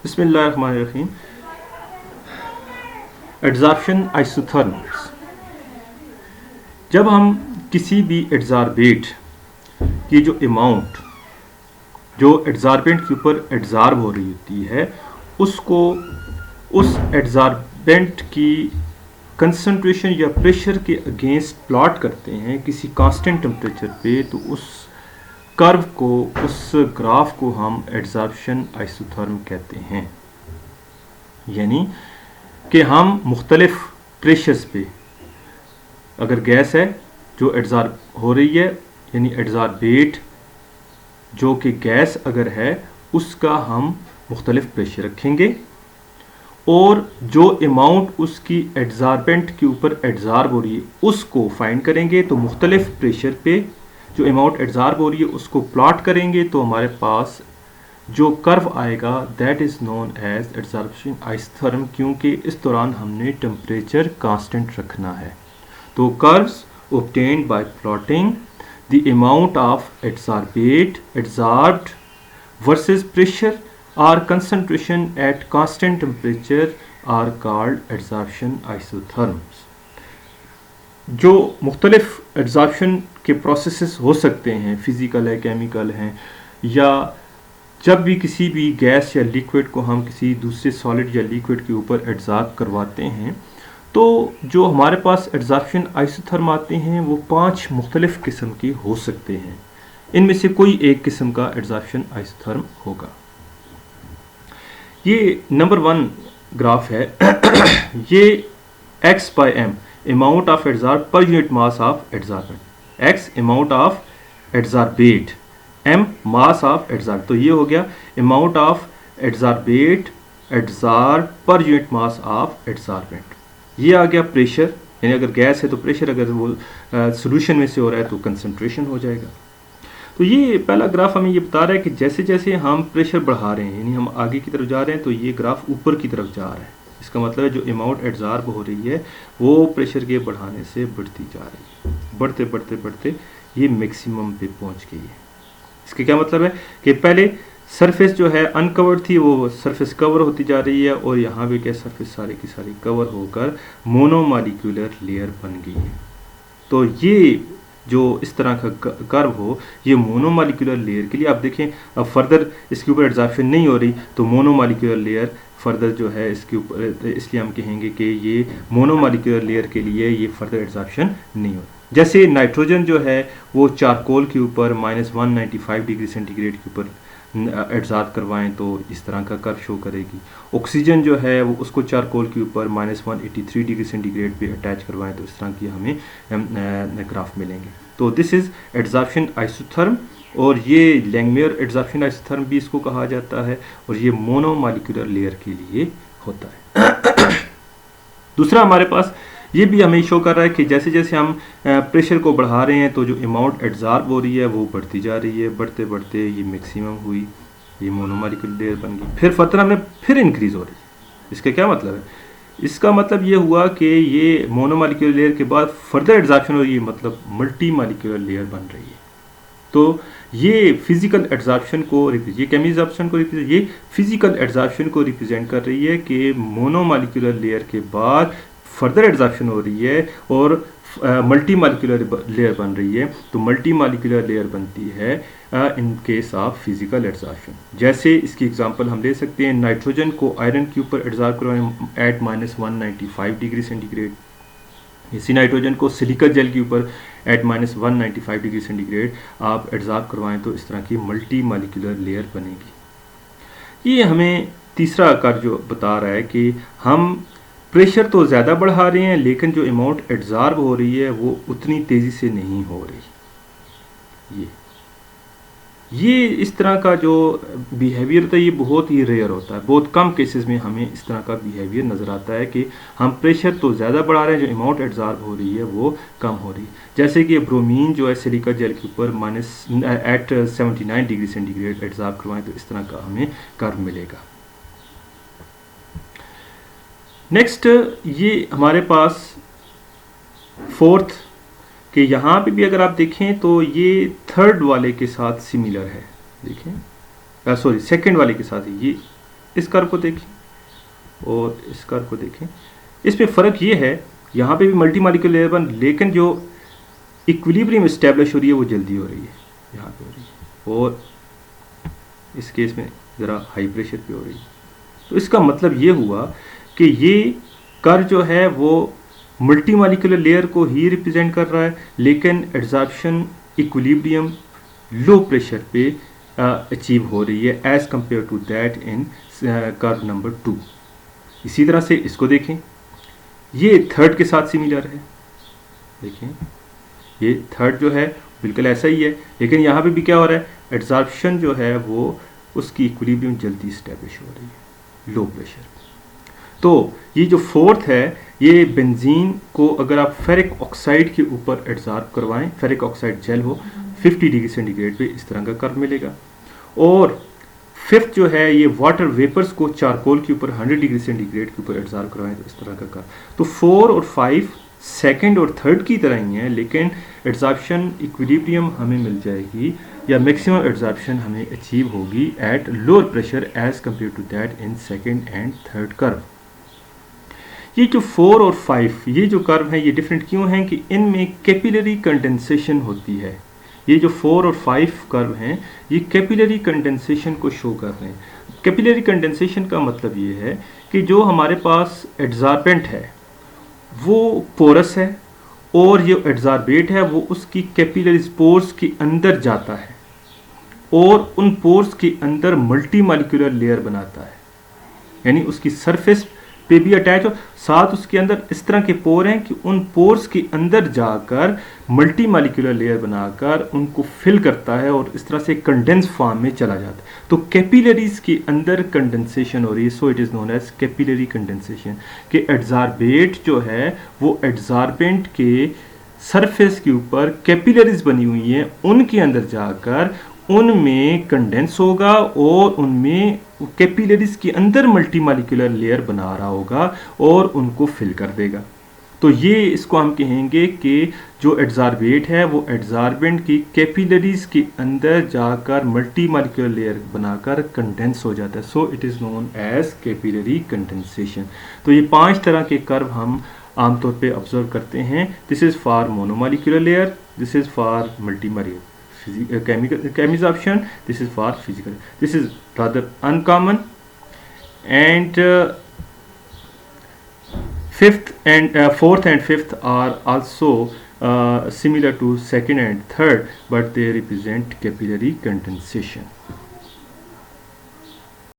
बिस्मिल्लाहिर्रहमानिर्रहीम। Adsorption isotherms. जब हम किसी भी एड्जॉर्बेट की जो अमाउंट जो एड्जॉर्बेंट के ऊपर एड्जॉर्ब हो रही होती है उसको उस एड्जॉर्बेंट की कंसंट्रेशन या प्रेशर के अगेंस्ट प्लॉट करते हैं किसी कांस्टेंट टेम्परेचर पे, तो उस कर्व को, उस ग्राफ को हम एड्जॉर्प्शन आइसोथर्म कहते हैं। यानी कि हम मुख्तलिफ प्रेशर्स पे, अगर गैस है जो एड्जॉर्ब हो रही है यानी एड्जॉर्बेट जो कि गैस अगर है उसका हम मुख्तलिफ प्रेशर रखेंगे और जो अमाउंट उसकी एड्जॉर्बेंट के ऊपर एड्जॉर्ब हो रही है उसको फाइंड करेंगे। तो मुख्तलिफ प्रेशर पे जो अमाउंट एड्जॉर्ब हो रही है उसको प्लॉट करेंगे तो हमारे पास जो कर्व आएगा that is known as adsorption isotherm, क्योंकि इस दौरान हमने टेम्परेचर कांस्टेंट रखना है। तो curves obtained by plotting the amount of adsorbed versus pressure or concentration at constant temperature are called adsorption isotherms। जो मुख्तलिफ एड्जॉर्प्शन के प्रोसेसेस हो सकते हैं, फिज़िकल है, केमिकल हैं, या जब भी किसी भी गैस या लिक्विड को हम किसी दूसरे सॉलिड या लिक्विड के ऊपर एड्जॉर्ब करवाते हैं, तो जो हमारे पास एड्जॉर्प्शन आइसोथर्म आते हैं वो 5 मुख्तलिफ किस्म के हो सकते हैं। इनमें से कोई एक किस्म का एड्जॉर्प्शन आइसोथर्म होगा। ये नंबर 1 ग्राफ है ये x by m amount of adsorb per unit mass of adsorbent, x amount of adsorbate, m mass of adsorb. तो ये हो गया amount of adsorbate adsorb per unit mass of adsorbent. ये आ गया प्रेशर, यानी अगर गैस है तो प्रेशर, अगर वो सॉल्यूशन में से हो रहा है तो कंसंट्रेशन हो जाएगा। तो ये पहला ग्राफ हमें ये बता रहा है कि जैसे जैसे हम प्रेशर बढ़ा रहे हैं यानी हम आगे की तरफ जा रहे हैं तो ये ग्राफ ऊपर की तरफ जा रहा है। इसका मतलब है जो अमाउंट एड्जॉर्ब हो रही है वो प्रेशर के बढ़ाने से बढ़ती जा रही है, बढ़ते बढ़ते बढ़ते ये मैक्सिमम पे पहुँच गई है। इसका क्या मतलब है कि पहले सरफेस जो है अनकवर्ड थी, वो सरफेस कवर होती जा रही है और यहाँ पे क्या सरफेस सारी की सारी कवर होकर मोनोमॉलिक्यूलर लेयर बन गई है। तो ये जो इस तरह का कर्व हो, ये मोनोमॉलिक्यूलर लेयर के लिए आप देखें, अब फर्दर इसके ऊपर एड्जॉर्प्शन नहीं हो रही तो मोनोमॉलिक्यूलर लेयर फर्दर जो है इसके ऊपर, इसलिए हम कहेंगे कि ये मोनोमॉलिक्यूलर लेयर के लिए ये फर्दर एड्जॉर्प्शन नहीं हो। जैसे नाइट्रोजन जो है वो चारकोल के ऊपर -195 डिग्री सेंटीग्रेड के ऊपर एड्जॉर्ब करवाएं तो इस तरह का कर्व शो करेगी। ऑक्सीजन जो है वो उसको चारकोल के ऊपर -183 डिग्री सेंटीग्रेड पे अटैच करवाएं तो इस तरह की हमें ग्राफ मिलेंगे। तो दिस इज़ एड्जॉर्प्शन आइसोथर्म और ये लैंगमियर एड्जॉर्प्शन आइसोथर्म भी इसको कहा जाता है और ये मोनोमॉलिक्यूलर लेयर के लिए होता है। दूसरा हमारे पास ये भी हमें शो कर रहा है कि जैसे जैसे हम प्रेशर को बढ़ा रहे हैं तो जो अमाउंट एड्जॉर्ब हो रही है वो बढ़ती जा रही है, बढ़ते बढ़ते ये मैक्सिमम हुई, ये मोनोमॉलिक्यूलर लेयर बन गई, फिर फर्दर हमें फिर इंक्रीज हो रही है। इसका क्या मतलब है? इसका मतलब ये हुआ कि ये मोनोमॉलिक्यूलर लेयर के बाद फर्दर एड्जॉर्प्शन हो रही है, मतलब मल्टी मॉलिक्यूलर लेयर बन रही है। तो ये फिजिकल एड्जॉर्प्शन को, ये केमिकल एड्जॉर्प्शन को ये फिजिकल एड्जॉर्प्शन को रिप्रेजेंट कर रही है कि मोनोमॉलिक्यूलर लेयर के बाद फर्दर एड्जॉर्प्शन हो रही है और मल्टी मॉलिक्यूलर लेयर बन रही है। तो मल्टी मॉलिक्यूलर लेयर बनती है in case of physical adsorption. जैसे इसकी एग्जांपल हम ले सकते हैं, नाइट्रोजन को आयरन के ऊपर एड्जॉर्ब करवाएं एट -195 डिग्री सेंटीग्रेड, इसी नाइट्रोजन को सिलिका जेल के ऊपर एट -195 डिग्री सेंटीग्रेड आप एड्जॉर्ब करवाएं तो इस तरह की मल्टी मॉलिक्यूलर लेयर बनेगी। ये हमें तीसरा कार्य जो बता रहा है कि हम प्रेशर तो ज़्यादा बढ़ा रहे हैं लेकिन जो अमाउंट एड्जॉर्ब हो रही है वो उतनी तेज़ी से नहीं हो रही। ये इस तरह का जो बिहेवियर होता है ये बहुत ही रेयर होता है, बहुत कम केसेस में हमें इस तरह का बिहेवियर नज़र आता है कि हम प्रेशर तो ज़्यादा बढ़ा रहे हैं, जो अमाउंट एड्जॉर्ब हो रही है वो कम हो रही है। जैसे कि ब्रोमीन जो है सिलिका जेल के ऊपर -79 डिग्री सेंटीग्रेड एड्जॉर्ब करवाएं तो इस तरह का हमें कर्व मिलेगा। नेक्स्ट ये हमारे पास फोर्थ कि यहाँ पे भी अगर आप देखें तो ये थर्ड वाले के साथ सिमिलर है। देखें सॉरी सेकंड वाले के साथ ये इस कर्व को देखें और इस कर्व को देखें, इसमें फ़र्क ये है, यहाँ पे भी मल्टी मॉलिक्यूलर लेयर बन, लेकिन जो इक्विलिब्रियम इस्टेब्लिश हो रही है वो जल्दी हो रही है, यहाँ पे हो रही है, और इस केस में ज़रा हाई प्रेशर पे हो रही है। तो इसका मतलब ये हुआ कि ये कर्व जो है वो मल्टी मॉलिक्यूलर लेयर को ही रिप्रेजेंट कर रहा है, लेकिन एड्जॉर्प्शन इक्विलिब्रियम लो प्रेशर पे अचीव हो रही है as compare to that in curve number 2। इसी तरह से इसको देखें, ये थर्ड के साथ सिमिलर है, देखें ये थर्ड जो है बिल्कुल ऐसा ही है, लेकिन यहाँ पे भी क्या हो रहा है, एड्जॉर्प्शन जो है वो उसकी इक्विलिब्रियम जल्दी इस्टेब्लिश हो रही है लो प्रेशर। तो ये जो फोर्थ है, ये बेंजीन को अगर आप फेरिक ऑक्साइड के ऊपर एड्जॉर्ब करवाएं, फेरिक ऑक्साइड जेल हो 50 डिग्री सेंटीग्रेड पे, इस तरह का कर्व मिलेगा। और फिफ्थ जो है, ये वाटर वेपर्स को चारकोल के ऊपर 100 डिग्री सेंटीग्रेड के ऊपर एड्जॉर्ब करवाएं, तो इस तरह का कर्व। तो 4 और 5 सेकंड और थर्ड की तरह ही हैं, लेकिन एड्जॉर्प्शन इक्विलिब्रियम हमें मिल जाएगी या मैक्सिमम एड्जॉर्प्शन हमें अचीव होगी at lower pressure as compare to that in second and third curve. ये जो 4 और 5 ये जो कर्व हैं, ये डिफरेंट क्यों हैं कि इनमें कैपिलरी कंडेंसेशन होती है। ये जो 4 और 5 कर्व हैं, ये कैपिलरी कंडेंसेशन को शो कर रहे हैं। कैपिलरी कंडेंसेशन का मतलब ये है कि जो हमारे पास एड्जॉर्बेंट है वो पोरस है, और ये एड्जॉर्बेट है वो उसकी कैपिलरी पोर्स के अंदर जाता है और उन पोर्स के अंदर मल्टी मॉलिक्यूलर लेयर बनाता है, यानी उसकी सरफेस पे भी अटैच हो, साथ उसके अंदर इस तरह के पोर हैं कि उन पोर्स के अंदर जाकर मल्टी मॉलिक्यूलर लेयर बनाकर उनको फिल करता है और इस तरह से कंडेंस फॉर्म में चला जाता है। तो कैपिलरीज के अंदर कंडेंसेशन हो रही है, so it is known as capillary condensation. कि एड्जॉर्बेट जो है वो एड्जॉर्बेंट के सरफेस के ऊपर कैपिलरीज बनी हुई हैं, उनके अंदर जाकर उनमें कंडेंस होगा और उनमें कैपिलरीज के अंदर मल्टी मॉलिक्यूलर लेयर बना रहा होगा और उनको फिल कर देगा। तो ये इसको हम कहेंगे कि जो एड्जॉर्बेट है वो एड्जॉर्बेंट की कैपिलरीज के अंदर जाकर मल्टी मॉलिक्यूलर लेयर बनाकर कंडेंस हो जाता है, so it is known as capillary condensation. तो ये 5 तरह के कर्व हम आमतौर पे ऑब्जर्व करते हैं। This is for monomolecular layer, this is for multi molecular chemical option, this is for physical. This is rather uncommon, and fourth and fifth are also similar to second and third, but they represent capillary condensation.